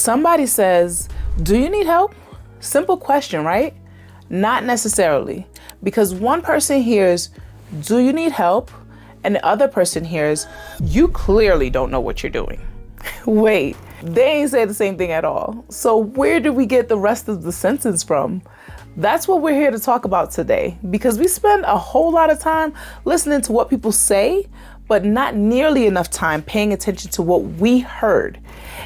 Somebody says, do you need help? Simple question, right? Not necessarily, because one person hears, do you need help? And the other person hears, you clearly don't know what you're doing. Wait, they ain't say the same thing at all. So where do we get the rest of the sentence from? That's what we're here to talk about today, because we spend a whole lot of time listening to what people say, but not nearly enough time paying attention to what we heard.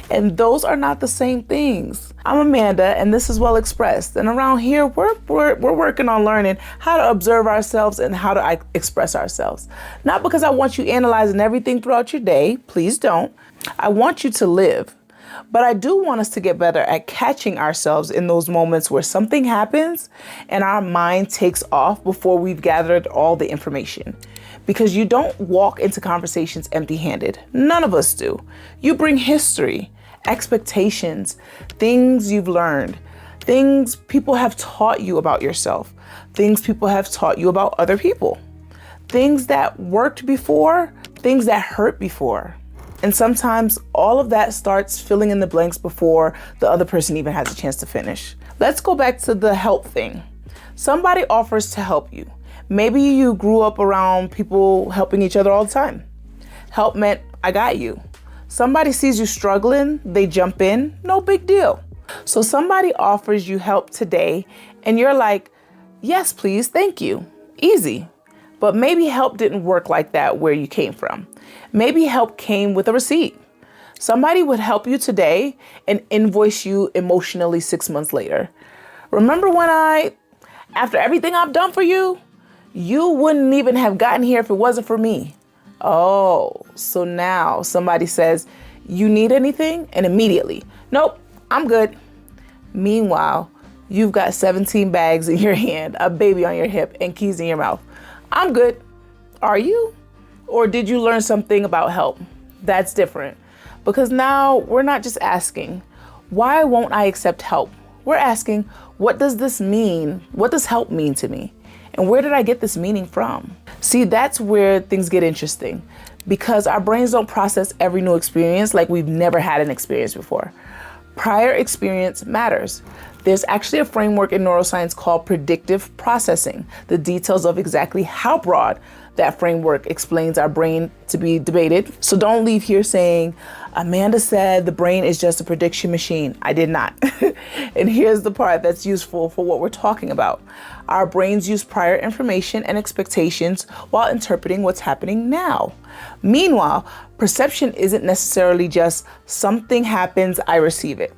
And those are not the same things. I'm Amanda, and this is WellExpressed. And around here, we're working on learning how to observe ourselves and how to express ourselves. Not because I want you analyzing everything throughout your day. Please don't. I want you to live. But I do want us to get better at catching ourselves in those moments where something happens and our mind takes off before we've gathered all the information. Because you don't walk into conversations empty-handed. None of us do. You bring history, expectations, things you've learned, things people have taught you about yourself, things people have taught you about other people, things that worked before, things that hurt before. And sometimes all of that starts filling in the blanks before the other person even has a chance to finish. Let's go back to the help thing. Somebody offers to help you. Maybe you grew up around people helping each other all the time. Help meant, I got you. Somebody sees you struggling, they jump in, no big deal. So somebody offers you help today and you're like, yes, please, thank you. Easy. But maybe help didn't work like that where you came from. Maybe help came with a receipt. Somebody would help you today and invoice you emotionally 6 months later. Remember when after everything I've done for you, you wouldn't even have gotten here if it wasn't for me. Oh, so now somebody says, you need anything? And immediately, nope, I'm good. Meanwhile, you've got 17 bags in your hand, a baby on your hip, and keys in your mouth. I'm good. Are you? Or did you learn something about help? That's different. Because now we're not just asking, why won't I accept help? We're asking, what does this mean? What does help mean to me? And where did I get this meaning from? See, that's where things get interesting, because our brains don't process every new experience like we've never had an experience before. Prior experience matters. There's actually a framework in neuroscience called predictive processing. The details of exactly how broad that framework explains our brain to be debated. So don't leave here saying, Amanda said the brain is just a prediction machine. I did not. And here's the part that's useful for what we're talking about. Our brains use prior information and expectations while interpreting what's happening now. Meanwhile, perception isn't necessarily just something happens, I receive it.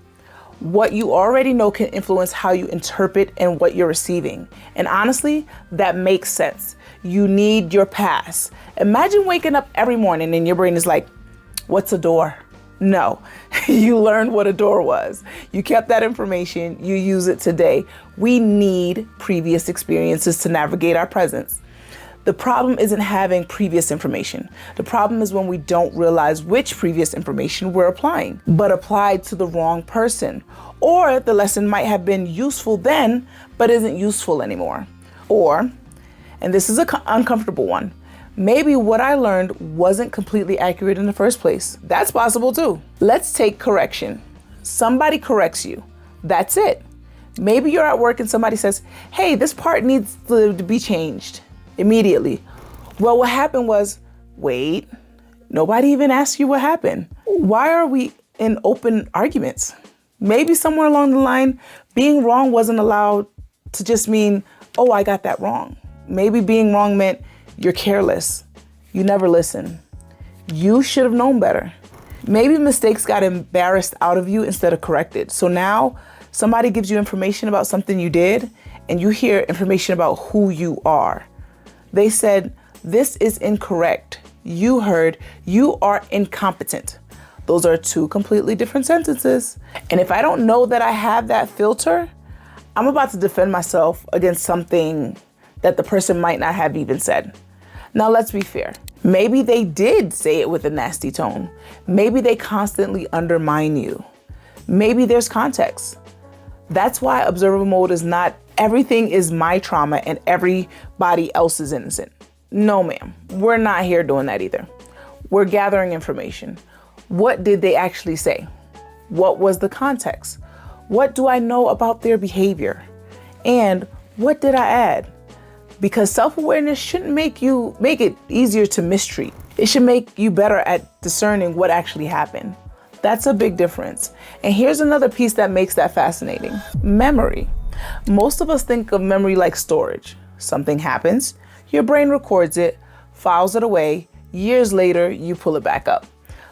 What you already know can influence how you interpret and what you're receiving. And honestly, that makes sense. You need your pass. Imagine waking up every morning and your brain is like, what's a door? No, you learned what a door was. You kept that information, you use it today. We need previous experiences to navigate our presence. The problem isn't having previous information. The problem is when we don't realize which previous information we're applying, but applied to the wrong person. Or the lesson might have been useful then, but isn't useful anymore. Or, and this is an uncomfortable one, maybe what I learned wasn't completely accurate in the first place. That's possible too. Let's take correction. Somebody corrects you. That's it. Maybe you're at work and somebody says, hey, this part needs to be changed. Immediately. Well, what happened was, wait, nobody even asked you what happened. Why are we in open arguments? Maybe somewhere along the line, being wrong wasn't allowed to just mean, oh, I got that wrong. Maybe being wrong meant you're careless. You never listen. You should have known better. Maybe mistakes got embarrassed out of you instead of corrected. So now somebody gives you information about something you did and you hear information about who you are. They said, this is incorrect. You heard, you are incompetent. Those are two completely different sentences. And if I don't know that I have that filter, I'm about to defend myself against something that the person might not have even said. Now, let's be fair. Maybe they did say it with a nasty tone. Maybe they constantly undermine you. Maybe there's context. That's why observer mode is not everything is my trauma and everybody else is innocent. No, ma'am. We're not here doing that either. We're gathering information. What did they actually say? What was the context? What do I know about their behavior? And what did I add? Because self-awareness shouldn't make it easier to mistreat. It should make you better at discerning what actually happened. That's a big difference. And here's another piece that makes that fascinating. Memory. Most of us think of memory like storage. Something happens, your brain records it, files it away, years later, you pull it back up.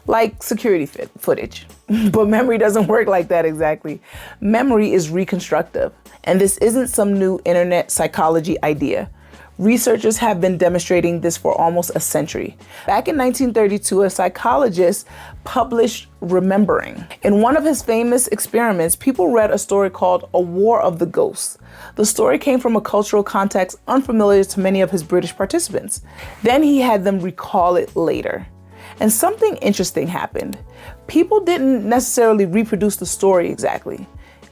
Like security footage. But memory doesn't work like that exactly. Memory is reconstructive. And this isn't some new internet psychology idea. Researchers have been demonstrating this for almost a century. Back in 1932, a psychologist published Remembering. In one of his famous experiments, people read a story called A War of the Ghosts. The story came from a cultural context unfamiliar to many of his British participants. Then he had them recall it later. And something interesting happened. People didn't necessarily reproduce the story exactly.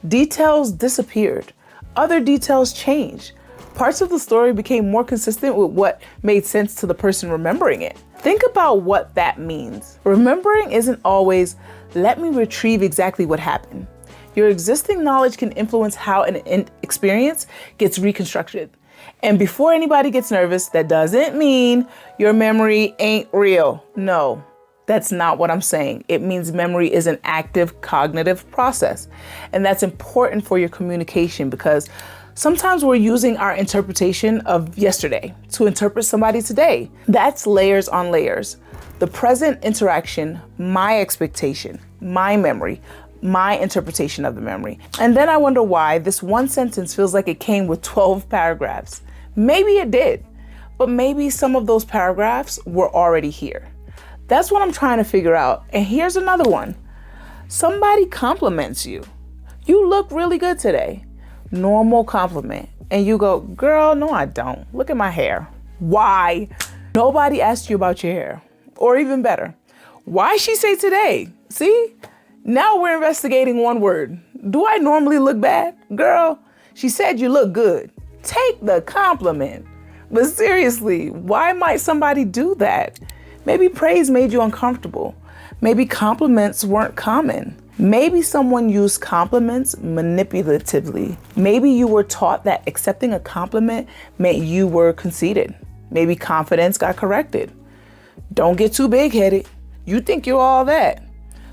Details disappeared. Other details changed. Parts of the story became more consistent with what made sense to the person remembering it. Think about what that means. Remembering isn't always, let me retrieve exactly what happened. Your existing knowledge can influence how an experience gets reconstructed. And before anybody gets nervous, that doesn't mean your memory ain't real. No, that's not what I'm saying. It means memory is an active cognitive process. And that's important for your communication because sometimes we're using our interpretation of yesterday to interpret somebody today. That's layers on layers. The present interaction, my expectation, my memory, my interpretation of the memory. And then I wonder why this one sentence feels like it came with 12 paragraphs. Maybe it did, but maybe some of those paragraphs were already here. That's what I'm trying to figure out. And here's another one. Somebody compliments you. You look really good today. Normal compliment. And you go, girl, no, I don't. Look at my hair. Why? Nobody asked you about your hair. Or even better, why she say today? See? Now we're investigating one word. Do I normally look bad? Girl, she said you look good. Take the compliment. But seriously, why might somebody do that? Maybe praise made you uncomfortable. Maybe compliments weren't common. Maybe someone used compliments manipulatively. Maybe you were taught that accepting a compliment meant you were conceited. Maybe confidence got corrected. Don't get too big-headed. You think you're all that.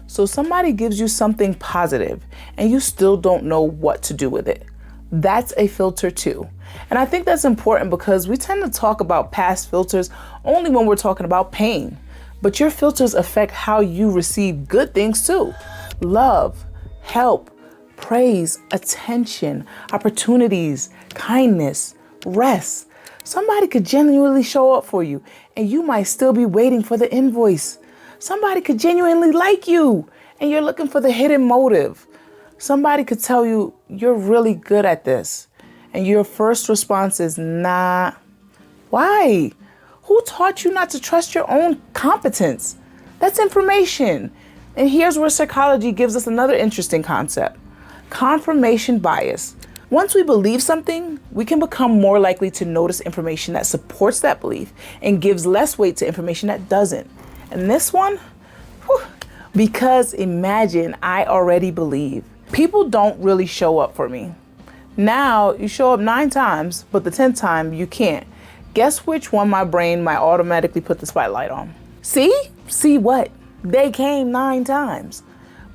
So somebody gives you something positive and you still don't know what to do with it. That's a filter too. And I think that's important because we tend to talk about past filters only when we're talking about pain. But your filters affect how you receive good things too. Love, help, praise, attention, opportunities, kindness, rest. Somebody could genuinely show up for you and you might still be waiting for the invoice. Somebody could genuinely like you and you're looking for the hidden motive. Somebody could tell you you're really good at this and your first response is nah. Why? Who taught you not to trust your own competence? That's information. And here's where psychology gives us another interesting concept. Confirmation bias. Once we believe something, we can become more likely to notice information that supports that belief and gives less weight to information that doesn't. And this one, because imagine I already believe. People don't really show up for me. Now you show up 9 times, but the 10th time you can't. Guess which one my brain might automatically put the spotlight on? See? See what? They came 9 times.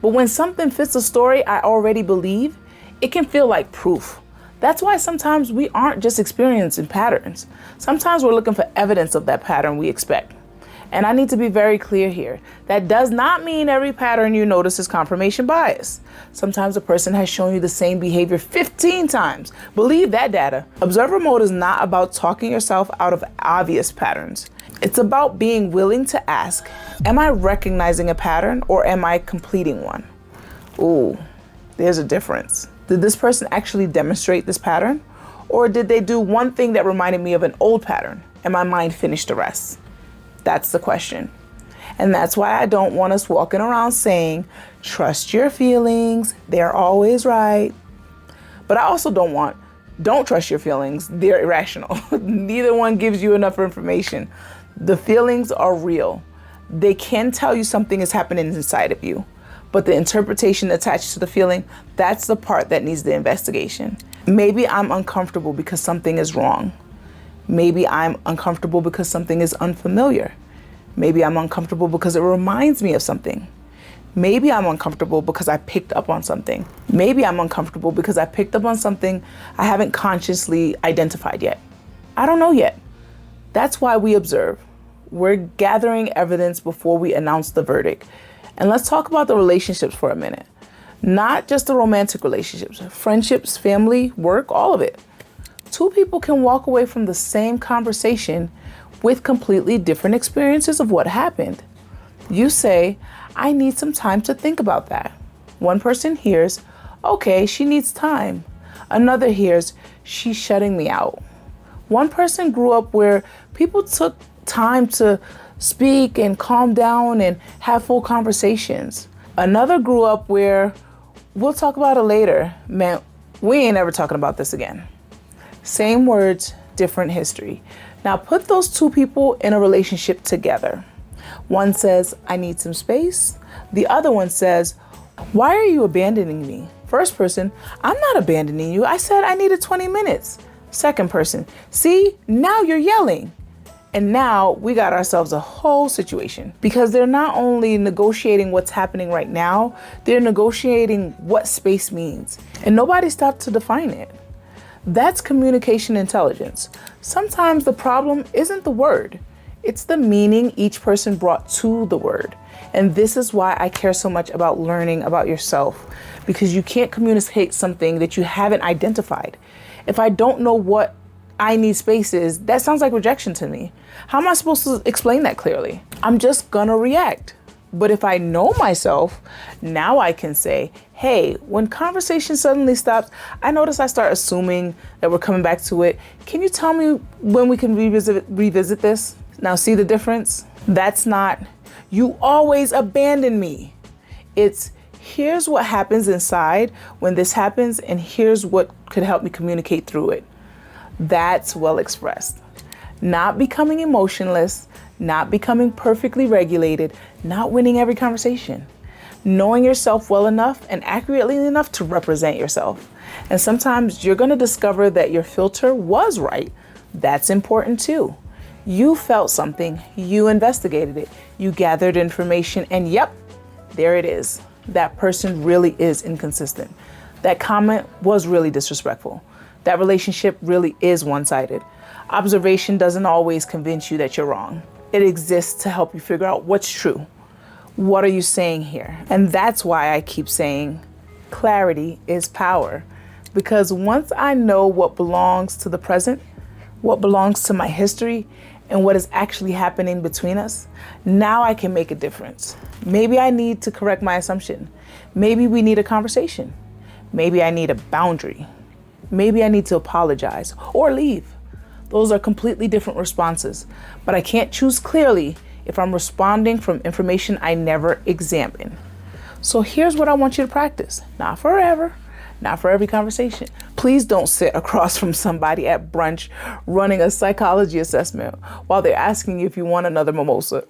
But when something fits a story I already believe, it can feel like proof. That's why sometimes we aren't just experiencing patterns. Sometimes we're looking for evidence of that pattern we expect. And I need to be very clear here. That does not mean every pattern you notice is confirmation bias. Sometimes a person has shown you the same behavior 15 times. Believe that data. Observer mode is not about talking yourself out of obvious patterns. It's about being willing to ask, am I recognizing a pattern or am I completing one? Ooh, there's a difference. Did this person actually demonstrate this pattern? Or did they do one thing that reminded me of an old pattern and my mind finished the rest? That's the question. And that's why I don't want us walking around saying, trust your feelings, they're always right. But I also don't trust your feelings, they're irrational. Neither one gives you enough information. The feelings are real. They can tell you something is happening inside of you. But the interpretation attached to the feeling, that's the part that needs the investigation. Maybe I'm uncomfortable because something is wrong. Maybe I'm uncomfortable because something is unfamiliar. Maybe I'm uncomfortable because it reminds me of something. Maybe I'm uncomfortable because I picked up on something. Maybe I'm uncomfortable because I picked up on something I haven't consciously identified yet. I don't know yet. That's why we observe. We're gathering evidence before we announce the verdict. And let's talk about the relationships for a minute. Not just the romantic relationships, friendships, family, work, all of it. Two people can walk away from the same conversation with completely different experiences of what happened. You say, I need some time to think about that. One person hears, okay, she needs time. Another hears, she's shutting me out. One person grew up where people took time to speak and calm down and have full conversations. Another grew up where we'll talk about it later. Man, we ain't ever talking about this again. Same words, different history. Now put those two people in a relationship together. One says, I need some space. The other one says, why are you abandoning me? First person, I'm not abandoning you. I said I needed 20 minutes. Second person, see, now you're yelling. And now we got ourselves a whole situation because they're not only negotiating what's happening right now, they're negotiating what space means. And nobody stopped to define it. That's communication intelligence. Sometimes the problem isn't the word. It's the meaning each person brought to the word. And this is why I care so much about learning about yourself, because you can't communicate something that you haven't identified. If I don't know what I need space is, that sounds like rejection to me. How am I supposed to explain that clearly? I'm just gonna react. But if I know myself, now I can say, hey, when conversation suddenly stops, I notice I start assuming that we're coming back to it. Can you tell me when we can revisit this? Now see the difference? That's not, you always abandon me. It's, here's what happens inside when this happens, and here's what could help me communicate through it. That's well expressed. Not becoming emotionless, not becoming perfectly regulated, not winning every conversation. Knowing yourself well enough and accurately enough to represent yourself. And sometimes you're going to discover that your filter was right. That's important too. You felt something, you investigated it, you gathered information, and yep, there it is. That person really is inconsistent. That comment was really disrespectful. That relationship really is one-sided. Observation doesn't always convince you that you're wrong. It exists to help you figure out what's true. What are you saying here? And that's why I keep saying clarity is power. Because once I know what belongs to the present, what belongs to my history, and what is actually happening between us, now I can make a difference. Maybe I need to correct my assumption. Maybe we need a conversation. Maybe I need a boundary. Maybe I need to apologize or leave. Those are completely different responses, but I can't choose clearly if I'm responding from information I never examined. So here's what I want you to practice. Not forever, not for every conversation. Please don't sit across from somebody at brunch running a psychology assessment while they're asking you if you want another mimosa.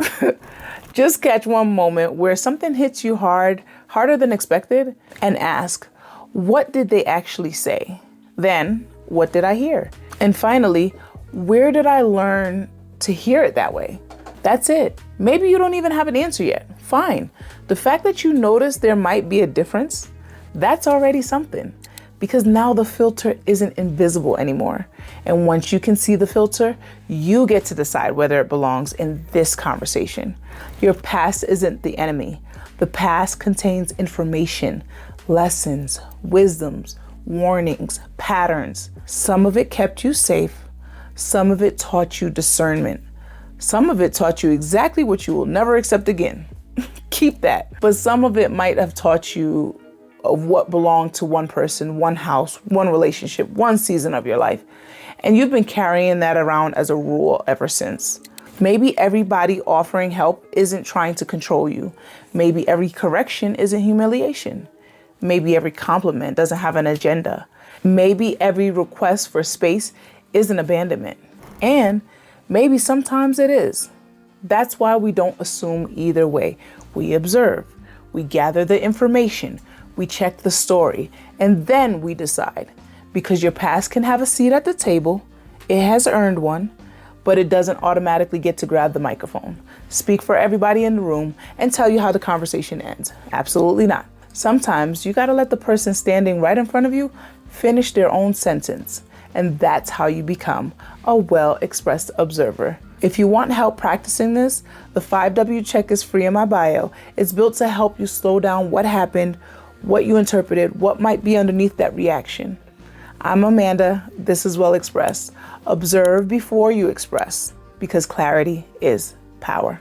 Just catch one moment where something hits you hard, harder than expected, and ask, what did they actually say? Then, what did I hear? And finally, where did I learn to hear it that way? That's it. Maybe you don't even have an answer yet. Fine. The fact that you notice there might be a difference, that's already something. Because now the filter isn't invisible anymore. And once you can see the filter, you get to decide whether it belongs in this conversation. Your past isn't the enemy. The past contains information, lessons, wisdoms, warnings, patterns. Some of it kept you safe. Some of it taught you discernment. Some of it taught you exactly what you will never accept again. Keep that. But some of it might have taught you of what belonged to one person, one house, one relationship, one season of your life. And you've been carrying that around as a rule ever since. Maybe everybody offering help isn't trying to control you. Maybe every correction isn't humiliation. Maybe every compliment doesn't have an agenda. Maybe every request for space isn't abandonment. And maybe sometimes it is. That's why we don't assume either way. We observe. We gather the information, we check the story, and then we decide. Because your past can have a seat at the table, it has earned one, but it doesn't automatically get to grab the microphone, speak for everybody in the room, and tell you how the conversation ends. Absolutely not. Sometimes you gotta let the person standing right in front of you finish their own sentence. And that's how you become a well-expressed observer. If you want help practicing this, the 5W check is free in my bio. It's built to help you slow down what happened, what you interpreted, what might be underneath that reaction. I'm Amanda. This is Well Expressed. Observe before you express, because clarity is power.